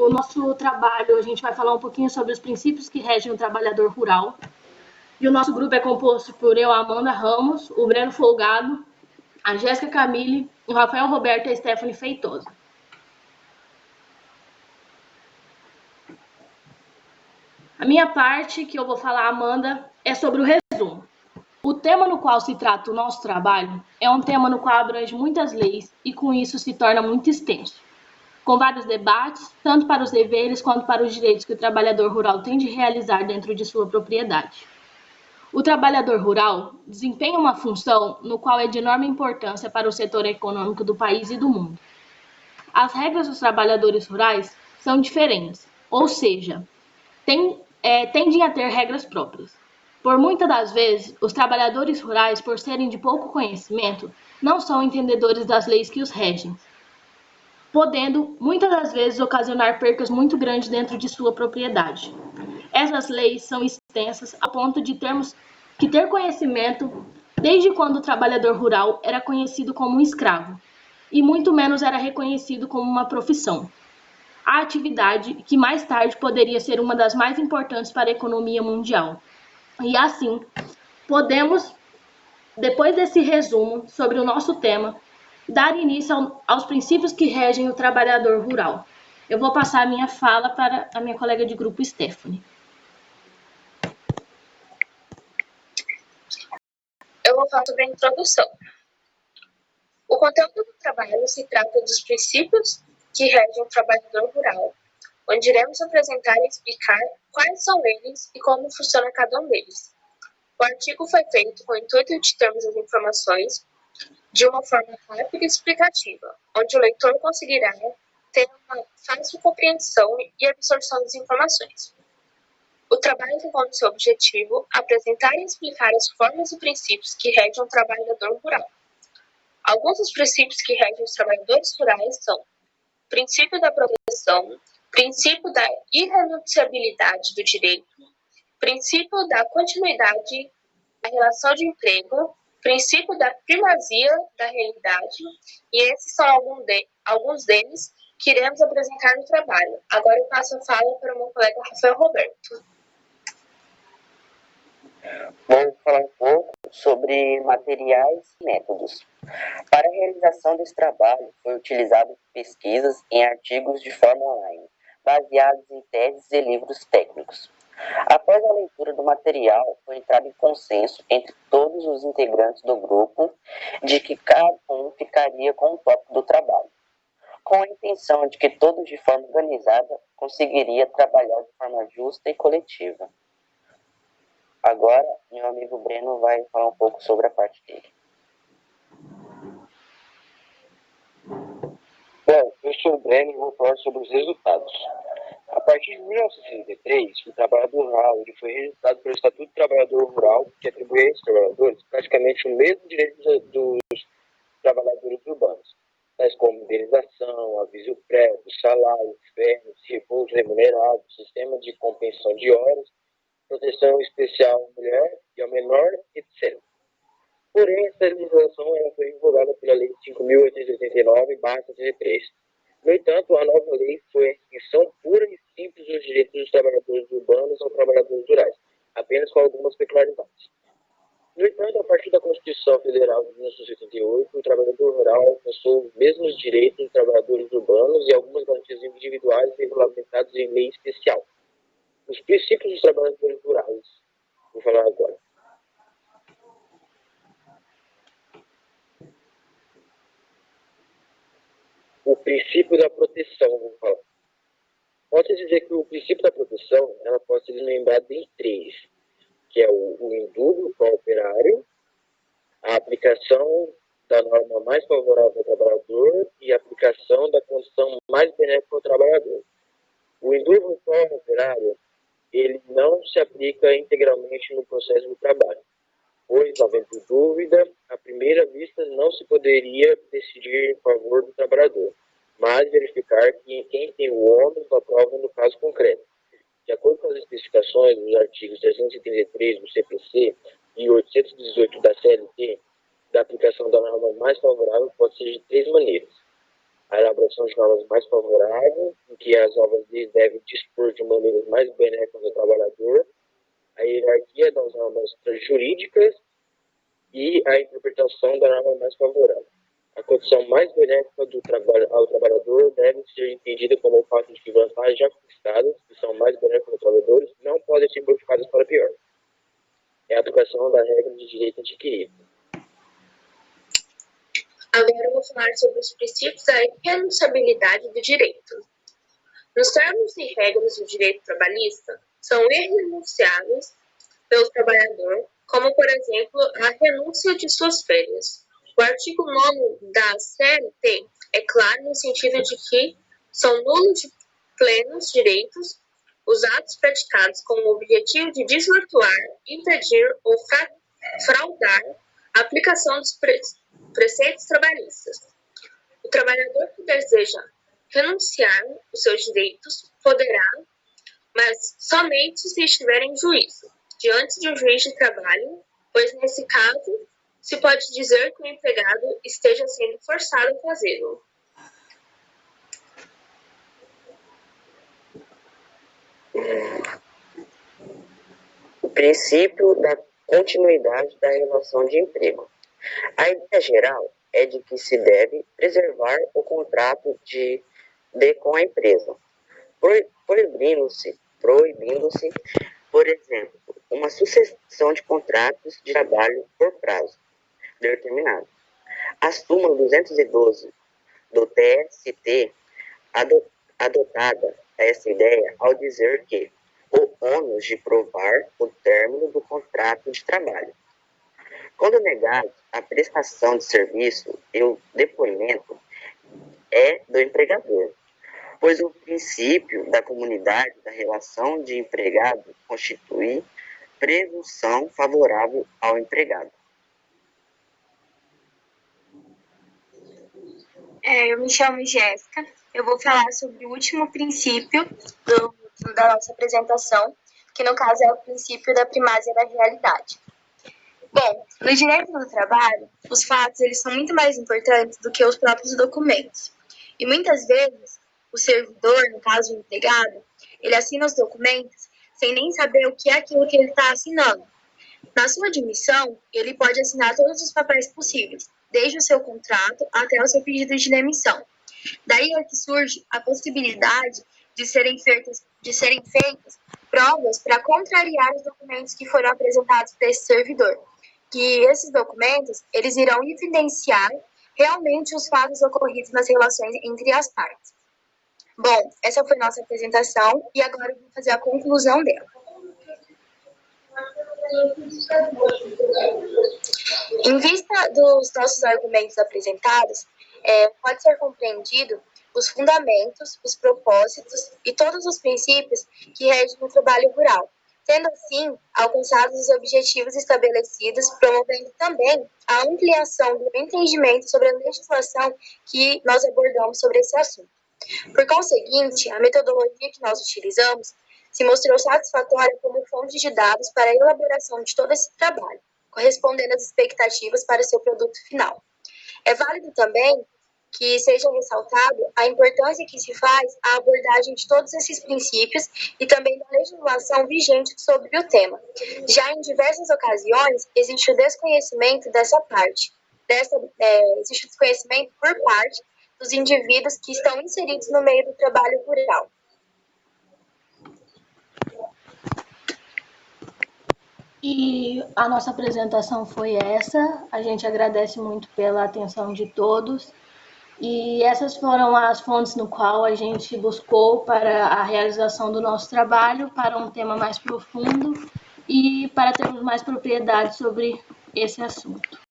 o nosso trabalho, a gente vai falar um pouquinho sobre os princípios que regem o trabalhador rural. E o nosso grupo é composto por eu, a Amanda Ramos, o Breno Folgado, a Jéssica Camille, o Rafael Roberto e a Stephanie Feitosa. A minha parte, que eu vou falar, Amanda, é sobre o resumo. O tema no qual se trata o nosso trabalho é um tema no qual abrange muitas leis e com isso se torna muito extenso, com vários debates, tanto para os deveres quanto para os direitos que o trabalhador rural tem de realizar dentro de sua propriedade. O trabalhador rural desempenha uma função no qual é de enorme importância para o setor econômico do país e do mundo. As regras dos trabalhadores rurais são diferentes, ou seja, tendem a ter regras próprias. Por muitas das vezes, os trabalhadores rurais, por serem de pouco conhecimento, não são entendedores das leis que os regem, podendo, muitas das vezes, ocasionar percas muito grandes dentro de sua propriedade. Essas leis são extensas a ponto de termos que ter conhecimento desde quando o trabalhador rural era conhecido como um escravo, e muito menos era reconhecido como uma profissão. A atividade que mais tarde poderia ser uma das mais importantes para a economia mundial. E assim, podemos, depois desse resumo sobre o nosso tema, dar início aos princípios que regem o trabalhador rural. Eu vou passar a minha fala para a minha colega de grupo, Stephanie. Eu vou falar sobre a introdução. O conteúdo do trabalho se trata dos princípios que regem o trabalhador rural, onde iremos apresentar e explicar quais são eles e como funciona cada um deles. O artigo foi feito com o intuito de termos as informações de uma forma rápida e explicativa, onde o leitor conseguirá ter uma fácil compreensão e absorção das informações. O trabalho tem como seu objetivo apresentar e explicar as formas e princípios que regem o trabalhador rural. Alguns dos princípios que regem os trabalhadores rurais são princípio da proteção, princípio da irrenunciabilidade do direito, princípio da continuidade da relação de emprego, princípio da primazia da realidade, e esses são alguns deles que iremos apresentar no trabalho. Agora eu passo a fala para o meu colega Rafael Roberto. Vamos falar um pouco sobre materiais e métodos. Para a realização desse trabalho, foi utilizado pesquisas em artigos de forma online, baseados em teses e livros técnicos. Após a leitura do material, foi entrado em consenso entre todos os integrantes do grupo de que cada um ficaria com o tópico do trabalho, com a intenção de que todos, de forma organizada, conseguiria trabalhar de forma justa e coletiva. Agora, meu amigo Breno vai falar um pouco sobre a parte dele. Bom, eu sou o Breno e vou falar sobre os resultados. A partir de 1963, o trabalhador rural ele foi registrado pelo Estatuto do Trabalhador Rural, que atribui a esses trabalhadores praticamente o mesmo direito dos trabalhadores urbanos, tais como indenização, aviso prévio, salário, férias, repouso remunerado, sistema de compensação de horas, proteção especial à mulher e ao menor, etc. Porém, essa legislação ela foi revogada pela Lei 5.889/73. No entanto, a nova lei foi a restrição pura e simples dos direitos dos trabalhadores urbanos aos trabalhadores rurais, apenas com algumas peculiaridades. No entanto, a partir da Constituição Federal de 1988, o trabalhador rural alcançou os mesmos direitos dos trabalhadores urbanos e algumas garantias individuais regulamentadas em lei especial. Os princípios dos trabalhadores rurais. Vou falar agora. O princípio da proteção, vou falar. Pode dizer que o princípio da proteção ela pode ser desmembrado em três, que é o indúbio para o operário, a aplicação da norma mais favorável ao trabalhador e a aplicação da condição mais benéfica ao trabalhador. O indúbio para o operário ele não se aplica integralmente no processo do trabalho, pois, havendo dúvida, à primeira vista não se poderia decidir em favor do trabalhador, mas verificar que quem tem o ônus da prova no caso concreto. De acordo com as especificações dos artigos 333 do CPC e 818 da CLT, da aplicação da norma mais favorável pode ser de três maneiras. a elaboração de normas mais favoráveis, em que as novas leis devem dispor de maneiras mais benéficas ao trabalhador, a hierarquia das normas jurídicas e a interpretação da norma mais favorável. A condição mais benéfica ao trabalhador deve ser entendida como o fato de que vantagens já conquistadas, que são mais benéficas aos trabalhadores, não podem ser modificadas para pior. É a aplicação da regra de direito adquirido. Agora eu vou falar sobre os princípios da irrenunciabilidade do direito. Nos termos e regras do direito trabalhista, são irrenunciáveis pelo trabalhador, como, por exemplo, a renúncia de suas férias. O artigo 9º da CLT é claro no sentido de que são nulos de plenos direitos os atos praticados com o objetivo de desvirtuar, impedir ou fraudar a aplicação dos preceitos trabalhistas. O trabalhador que deseja renunciar os seus direitos poderá, mas somente se estiver em juízo, diante de um juiz de trabalho, pois nesse caso se pode dizer que o empregado esteja sendo forçado a fazê-lo. O princípio da continuidade da relação de emprego. A ideia geral é de que se deve preservar o contrato com a empresa, proibindo-se, por exemplo, uma sucessão de contratos de trabalho por prazo determinado. A súmula 212 do TST adotada essa ideia ao dizer que o ônus de provar o término do contrato de trabalho, quando negado a prestação de serviço e o depoimento, é do empregador, pois o princípio da comunidade da relação de empregado constitui presunção favorável ao empregado. Eu me chamo Jéssica, eu vou falar sobre o último princípio da nossa apresentação, que no caso é o princípio da primazia da realidade. Bom, no direito do trabalho, os fatos eles são muito mais importantes do que os próprios documentos. E muitas vezes, o servidor, no caso o empregado, ele assina os documentos sem nem saber o que é aquilo que ele está assinando. Na sua admissão, ele pode assinar todos os papéis possíveis, desde o seu contrato até o seu pedido de demissão. Daí é que surge a possibilidade de serem feitas provas para contrariar os documentos que foram apresentados para esse servidor. Que esses documentos, eles irão evidenciar realmente os fatos ocorridos nas relações entre as partes. Bom, essa foi nossa apresentação e agora eu vou fazer a conclusão dela. Em vista dos nossos argumentos apresentados, pode ser compreendido os fundamentos, os propósitos e todos os princípios que regem o trabalho rural, tendo assim alcançados os objetivos estabelecidos, promovendo também a ampliação do entendimento sobre a legislação que nós abordamos sobre esse assunto. Por conseguinte, a metodologia que nós utilizamos se mostrou satisfatória como fonte de dados para a elaboração de todo esse trabalho, correspondendo às expectativas para o seu produto final. É válido também que seja ressaltado a importância que se faz à abordagem de todos esses princípios e também da legislação vigente sobre o tema. Já em diversas ocasiões, existe o desconhecimento dessa parte. Existe o desconhecimento por parte dos indivíduos que estão inseridos no meio do trabalho rural. E a nossa apresentação foi essa. A gente agradece muito pela atenção de todos. E essas foram as fontes no qual a gente buscou para a realização do nosso trabalho, para um tema mais profundo e para termos mais propriedade sobre esse assunto.